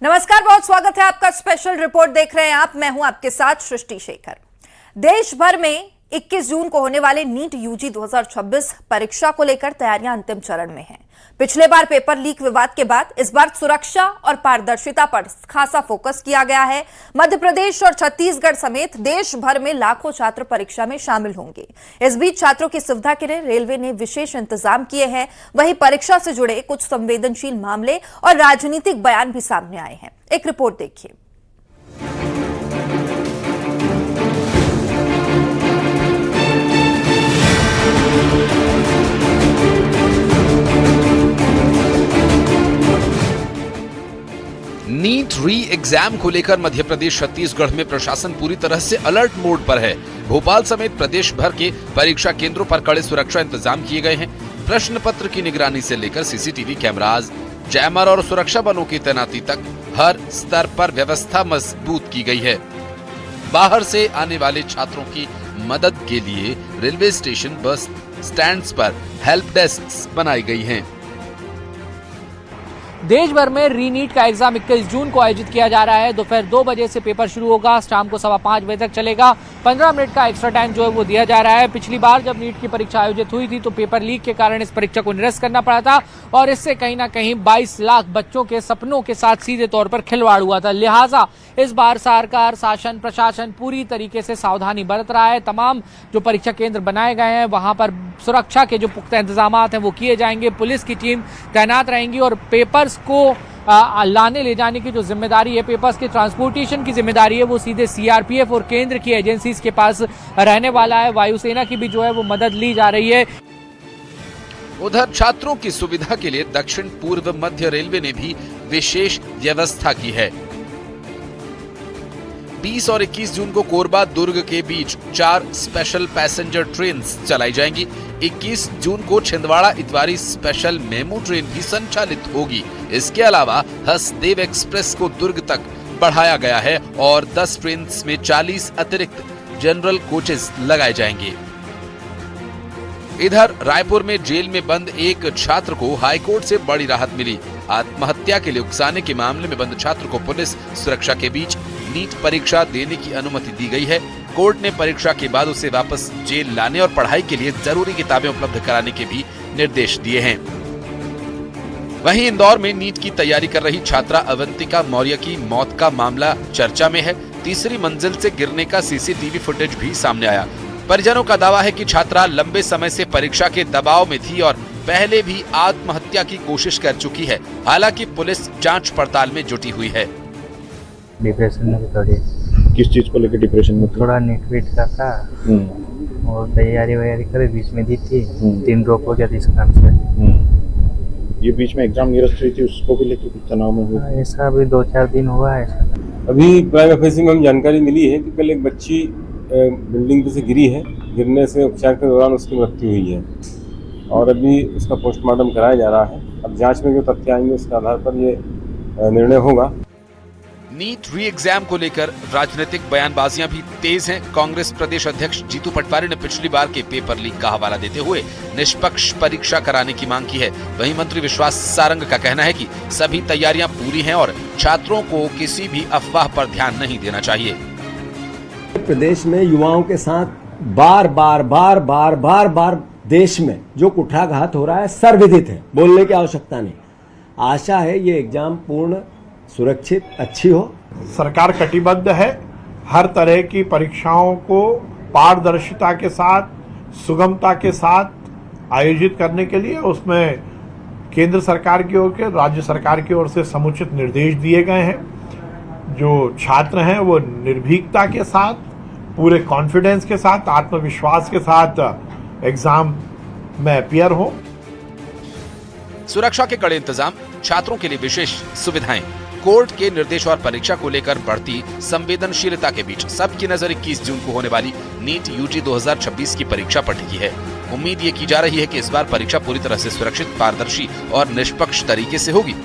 नमस्कार, बहुत स्वागत है आपका। स्पेशल रिपोर्ट देख रहे हैं आप। मैं हूं आपके साथ सृष्टि शेखर। देश भर में 21 जून को होने वाले नीट यूजी 2026 परीक्षा को लेकर तैयारियां अंतिम चरण में हैं। पिछले बार पेपर लीक विवाद के बाद इस बार सुरक्षा और पारदर्शिता पर खासा फोकस किया गया है। मध्य प्रदेश और छत्तीसगढ़ समेत देश भर में लाखों छात्र परीक्षा में शामिल होंगे। इस बीच छात्रों की सुविधा के लिए रेलवे ने विशेष इंतजाम किए हैं। वहीं परीक्षा से जुड़े कुछ संवेदनशील मामले और राजनीतिक बयान भी सामने आए हैं। एक रिपोर्ट देखिए। नीट री एग्जाम को लेकर मध्य प्रदेश छत्तीसगढ़ में प्रशासन पूरी तरह से अलर्ट मोड पर है। भोपाल समेत प्रदेश भर के परीक्षा केंद्रों पर कड़े सुरक्षा इंतजाम किए गए हैं। प्रश्न पत्र की निगरानी से लेकर सीसीटीवी कैमराज, जैमर और सुरक्षा बलों की तैनाती तक हर स्तर पर व्यवस्था मजबूत की गई है। बाहर से आने वाले छात्रों की मदद के लिए रेलवे स्टेशन, बस स्टैंड्स पर हेल्प डेस्क बनाई गई हैं। देश भर में रीनीट का एग्जाम 21 जून को आयोजित किया जा रहा है। दोपहर 2 बजे से पेपर शुरू होगा, शाम को 5:15 बजे तक चलेगा। 15 मिनट का एक्स्ट्रा टाइम जो है वो दिया जा रहा है। पिछली बार जब नीट की परीक्षा आयोजित हुई थी तो पेपर लीक के कारण इस परीक्षा को निरस्त करना पड़ा था और इससे कहीं ना कहीं 22 लाख बच्चों के सपनों के साथ सीधे तौर पर खिलवाड़ हुआ था। लिहाजा इस बार सरकार, शासन, प्रशासन पूरी तरीके से सावधानी बरत रहा है। तमाम जो परीक्षा केंद्र बनाए गए हैं वहां पर सुरक्षा के जो पुख्ता इंतजाम हैं वो किए जाएंगे। पुलिस की टीम तैनात रहेंगी और पेपर्स को लाने ले जाने की जो जिम्मेदारी है, पेपर्स के ट्रांसपोर्टेशन की जिम्मेदारी है, वो सीधे सीआरपीएफ और केंद्र की एजेंसीज के पास रहने वाला है। वायुसेना की भी जो है वो मदद ली जा रही है। उधर छात्रों की सुविधा के लिए दक्षिण पूर्व मध्य रेलवे ने भी विशेष व्यवस्था की है। 20 और 21 जून को कोरबा दुर्ग के बीच 4 स्पेशल पैसेंजर ट्रेन चलाई जाएंगी। 21 जून को Chhindwara Itwari special MEMU train भी संचालित होगी। इसके अलावा हसदेव एक्सप्रेस को दुर्ग तक बढ़ाया गया है और 10 ट्रेन में 40 अतिरिक्त जनरल कोचेस लगाए जाएंगे। इधर रायपुर में जेल में बंद एक छात्र को हाईकोर्ट से बड़ी राहत मिली। आत्महत्या के लिए उकसाने के मामले में बंद छात्र को पुलिस सुरक्षा के बीच नीट परीक्षा देने की अनुमति दी गई है। कोर्ट ने परीक्षा के बाद उसे वापस जेल लाने और पढ़ाई के लिए जरूरी किताबें उपलब्ध कराने के भी निर्देश दिए हैं। वहीं इंदौर में नीट की तैयारी कर रही छात्रा अवंतिका मौर्य की मौत का मामला चर्चा में है। तीसरी मंजिल से गिरने का सीसीटीवी फुटेज भी सामने आया। परिजनों का दावा है कि छात्रा लंबे समय से परीक्षा के दबाव में थी और पहले भी आत्महत्या की कोशिश कर चुकी है। हालांकि पुलिस जांच पड़ताल में जुटी हुई है। डिप्रेशन में थोड़ी। किस चीज को लेकर डिप्रेशन में? थोड़ा नेट वेट का था और तैयारी वैयारी करे बीच में दी थी। 3 ड्रॉप हो गया था इस काम से। ये बीच में एग्जाम निरस्त हुई थी, उसको भी लेकर कुछ तनाव में हुआ? ऐसा अभी 2-4 दिन हुआ है। अभी प्राइम ऑफिस में हमें जानकारी मिली है कि कल एक बच्ची बिल्डिंग पे से गिरी है। गिरने से उपचार के दौरान उसकी मृत्यु हुई है और अभी उसका पोस्टमार्टम कराया जा रहा है। अब जांच में जो तथ्य आएंगे उसके आधार पर ये निर्णय होगा। नीट री एग्जाम को लेकर राजनीतिक बयानबाजियां भी तेज हैं। कांग्रेस प्रदेश अध्यक्ष जीतू पटवारी ने पिछली बार के पेपर लीक का हवाला देते हुए निष्पक्ष परीक्षा कराने की मांग की है। वहीं मंत्री विश्वास सारंग का कहना है कि सभी तैयारियां पूरी हैं और छात्रों को किसी भी अफवाह पर ध्यान नहीं देना चाहिए। प्रदेश में युवाओं के साथ बार बार देश में जो कुठाघात हो रहा है सर्वविदित है, बोलने की आवश्यकता नहीं। आशा है ये एग्जाम पूर्ण सुरक्षित अच्छी हो। सरकार कटिबद्ध है हर तरह की परीक्षाओं को पारदर्शिता के साथ, सुगमता के साथ आयोजित करने के लिए। उसमें केंद्र सरकार की ओर के, राज्य सरकार की ओर से समुचित निर्देश दिए गए हैं। जो छात्र हैं वो निर्भीकता के साथ, पूरे कॉन्फिडेंस के साथ, आत्मविश्वास के साथ एग्जाम में अपीयर हो। सुरक्षा के कड़े इंतजाम, छात्रों के लिए विशेष सुविधाएं, कोर्ट के निर्देश और परीक्षा को लेकर बढ़ती संवेदनशीलता के बीच सबकी नजर 21 जून को होने वाली नीट यूजी 2026 की परीक्षा पर टिकी है। उम्मीद ये की जा रही है कि इस बार परीक्षा पूरी तरह से सुरक्षित, पारदर्शी और निष्पक्ष तरीके से होगी।